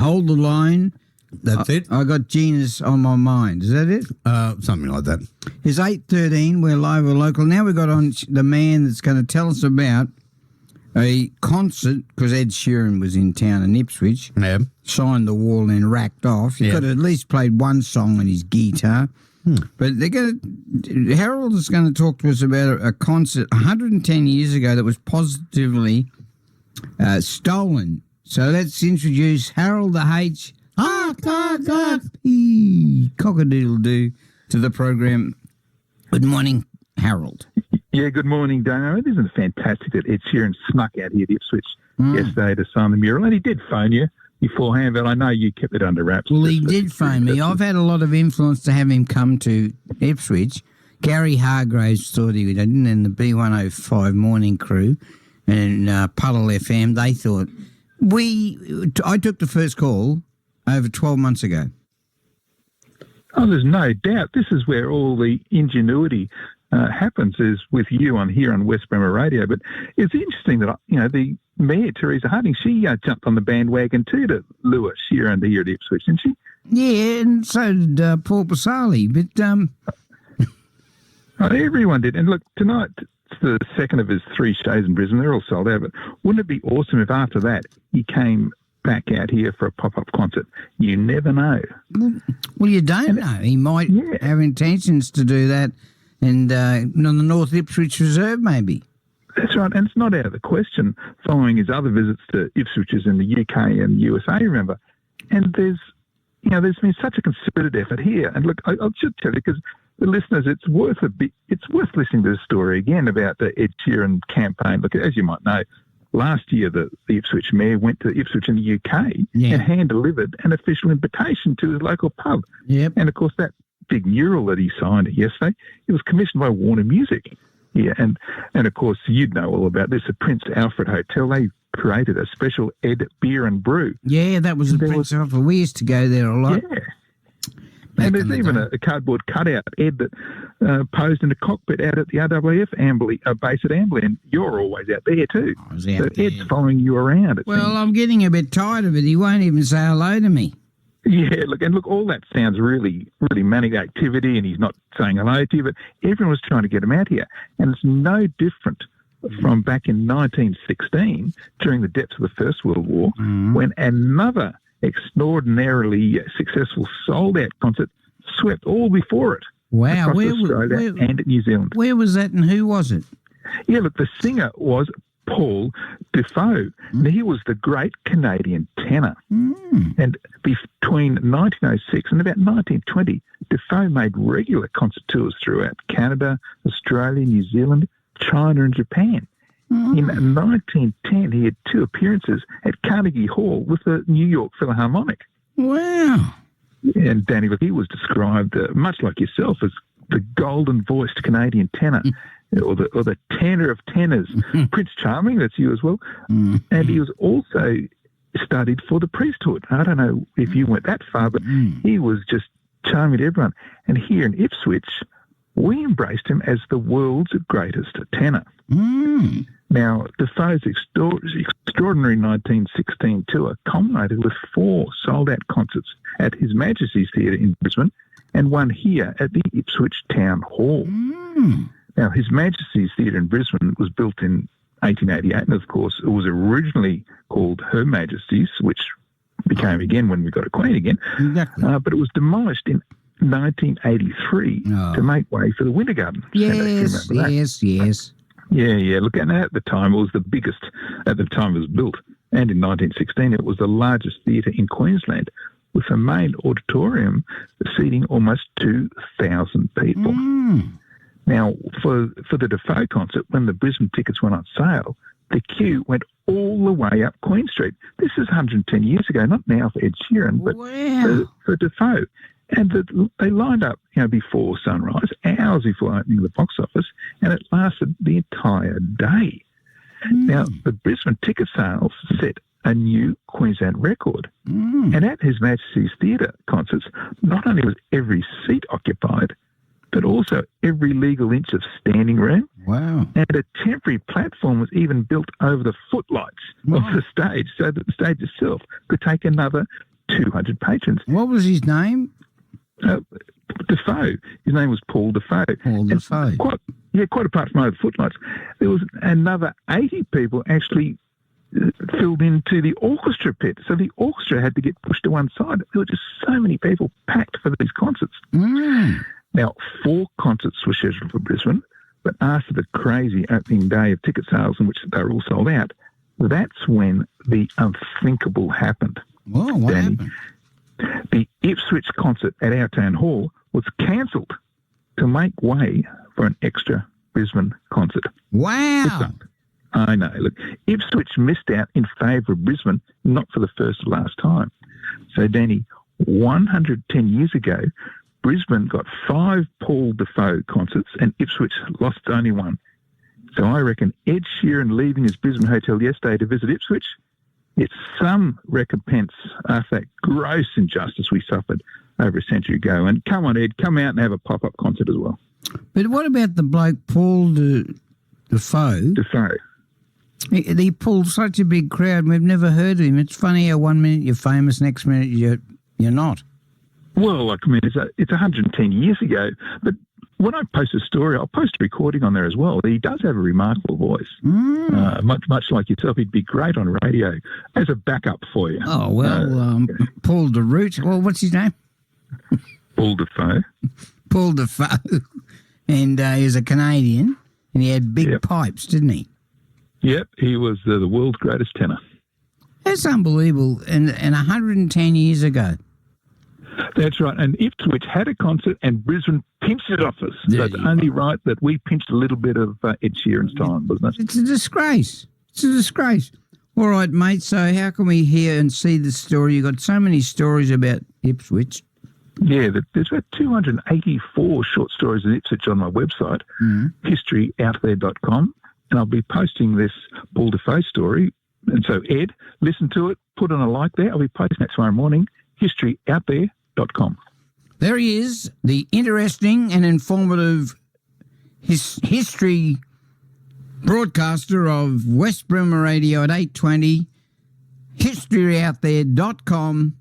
Hold the Line. That's it. I got Genius on My Mind. Is that it? Something like that. It's 8:13. We're live or local. Now we've got on the man that's going to tell us about a concert, because Ed Sheeran was in town in Ipswich. Yeah. Signed the wall and racked off. He could have at least played one song on his guitar. But Harold is going to talk to us about a concert 110 years ago that was positively stolen. So let's introduce Harold the H. Cock-a-doodle-doo to the program. Good morning, Harold. Yeah, good morning, Dano. It isn't fantastic that Ed Sheeran snuck out here to Ipswich yesterday to sign the mural, and he did phone you beforehand, but I know you kept it under wraps. Well, he did phone me. I've had a lot of influence to have him come to Ipswich. Gary Hargraves thought he would, and the B105 morning crew and Puddle FM, they thought. I took the first call over 12 months ago. Oh, there's no doubt. This is where all the ingenuity happens, is with you here on West Bremer Radio. But it's interesting that, the Mayor, Teresa Harding, she jumped on the bandwagon too to lure Sheeran here at Ipswich, didn't she? Yeah, and so did Paul Pasali. But everyone did. And look, tonight, it's the second of his 3 shows in Brisbane. They're all sold out. But wouldn't it be awesome if after that he came back out here for a pop-up concert? You never know. Well, you don't know. He might have intentions to do that, and on the North Ipswich Reserve, maybe. That's right, and it's not out of the question following his other visits to Ipswiches in the UK and USA, remember. And there's been such a concerted effort here. And look, I'll just tell you, because the listeners, it's worth listening to the story again about the Ed Sheeran campaign. Look, as you might know, last year the Ipswich Mayor went to Ipswich in the UK and hand-delivered an official invitation to his local pub. Yep. And, of course, that big mural that he signed yesterday, it was commissioned by Warner Music. Yeah, and of course, you'd know all about this. The Prince Alfred Hotel, they created a special Ed Beer and Brew. Yeah, that was the Prince Alfred. We used to go there a lot. Yeah. And there's even a cardboard cutout, Ed, that posed in a cockpit out at the RAAF base at Amberley, and you're always out there too. I was out there. Ed's following you around. Well, I'm getting a bit tired of it. He won't even say hello to me. Yeah, look, all that sounds really, really manic activity, and he's not saying hello to you, but everyone was trying to get him out here. And it's no different from back in 1916, during the depths of the First World War, when another extraordinarily successful sold-out concert swept all before it. Wow, across Australia and New Zealand. Where was that, and who was it? Yeah, look, the singer was Paul Defoe. Now, he was the great Canadian tenor. And between 1906 and about 1920, Defoe made regular concert tours throughout Canada, Australia, New Zealand, China and Japan. In 1910, he had 2 appearances at Carnegie Hall with the New York Philharmonic. Wow. And Danny, look, he was described, much like yourself, as the golden-voiced Canadian tenor. Or the tenor of tenors. Prince Charming, that's you as well. And he was also studied for the priesthood. I don't know if you went that far, but he was just charming to everyone. And here in Ipswich, we embraced him as the world's greatest tenor. Now, Defoe's extraordinary 1916 tour culminated with 4 sold-out concerts at His Majesty's Theatre in Brisbane and one here at the Ipswich Town Hall. Now, His Majesty's Theatre in Brisbane was built in 1888, and of course, it was originally called Her Majesty's, which became again when we got a Queen again. Exactly. But it was demolished in 1983 to make way for the Winter Garden. Yes. Yeah. Look, and at the time, it was the biggest at the time it was built. And in 1916, it was the largest theatre in Queensland, with a main auditorium seating almost 2,000 people. Now, for the Defoe concert, when the Brisbane tickets went on sale, the queue went all the way up Queen Street. This is 110 years ago, not now for Ed Sheeran, but for Defoe. And they lined up, before sunrise, hours before opening the box office, and it lasted the entire day. Now, the Brisbane ticket sales set a new Queensland record. And at His Majesty's Theatre concerts, not only was every seat occupied, but also every legal inch of standing room. Wow. And a temporary platform was even built over the footlights of the stage so that the stage itself could take another 200 patrons. What was his name? Defoe. His name was Paul Defoe. Paul Defoe. Quite apart from other footlights, there was another 80 people actually filled into the orchestra pit. So the orchestra had to get pushed to one side. There were just so many people packed for these concerts. Now, 4 concerts were scheduled for Brisbane, but after the crazy opening day of ticket sales in which they were all sold out, that's when the unthinkable happened. Whoa, what happened? The Ipswich concert at our town hall was cancelled to make way for an extra Brisbane concert. Wow. I know. Look, Ipswich missed out in favour of Brisbane, not for the first or last time. So, Danny, 110 years ago, Brisbane got 5 Paul Defoe concerts and Ipswich lost only 1. So I reckon Ed Sheeran leaving his Brisbane hotel yesterday to visit Ipswich, it's some recompense after that gross injustice we suffered over a century ago. And come on, Ed, come out and have a pop-up concert as well. But what about the bloke Paul Defoe? Defoe. He pulled such a big crowd. We've never heard of him. It's funny how 1 minute you're famous, next minute you're not. Well, like, I mean, it's 110 years ago. But when I post a story, I'll post a recording on there as well. He does have a remarkable voice. Much like yourself, he'd be great on radio as a backup for you. Oh, well, Paul DeRoot. Well, what's his name? Paul Defoe. Paul Defoe. And he was a Canadian, and he had big pipes, didn't he? Yep, he was the world's greatest tenor. That's unbelievable. And 110 years ago. That's right. And Ipswich had a concert and Brisbane pinched it off us. So it's only right that we pinched a little bit of Ed Sheeran's time, wasn't it? It's a disgrace. It's a disgrace. All right, mate. So how can we hear and see the story? You've got so many stories about Ipswich. Yeah, there's about 284 short stories of Ipswich on my website, historyouthere.com. And I'll be posting this Paul Defoe story. And so, Ed, listen to it, put on a like there. I'll be posting that tomorrow morning, historyouthere.com. There he is, the interesting and informative history broadcaster of West Bremer Radio at 8:20, historyouthere.com.